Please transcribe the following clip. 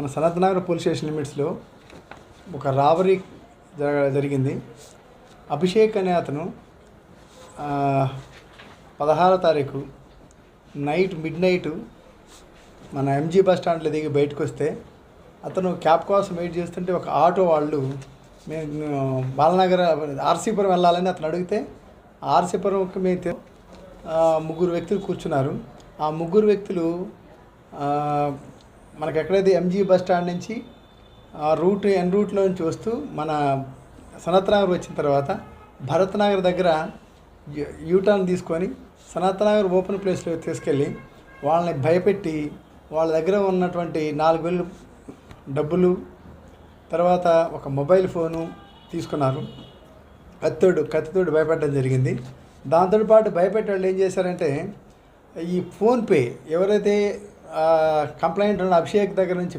మన Sanath Nagar police station లిమిట్స్లో ఒక రాబరీ జరిగింది. అభిషేక్ అనే అతను 16వ తారీఖు మిడ్ నైట్ మన ఎంజీ బస్ స్టాండ్లో దిగి బయటకు వస్తే అతను క్యాబ్ కోసం వెయిట్ చేస్తుంటే ఒక ఆటో వాళ్ళు మేము బాలనగర్ ఆర్సీపురం వెళ్ళాలని అతను అడిగితే ఆర్సీపురంకి మేము ముగ్గురు వ్యక్తులు కూర్చున్నారు. ఆ ముగ్గురు వ్యక్తులు మనకు ఎక్కడైతే ఎంజీ బస్ స్టాండ్ నుంచి ఎన్ రూట్లో నుంచి వస్తూ మన సనత్ నగర్ వచ్చిన తర్వాత భరత్ నగర్ దగ్గర యూటర్న్ తీసుకొని సనత్ నగర్ ఓపెన్ ప్లేస్లో తీసుకెళ్ళి వాళ్ళని భయపెట్టి వాళ్ళ దగ్గర ఉన్నటువంటి 4,000 డబ్బులు, తర్వాత ఒక మొబైల్ ఫోను తీసుకున్నారు. కత్తితోటి భయపెట్టడం జరిగింది. దాంతో పాటు భయపెట్టే వాళ్ళు ఏం చేశారంటే ఈ ఫోన్పే ఎవరైతే కంప్లైంట్ ఉన్న అభిషేక్ దగ్గర నుంచి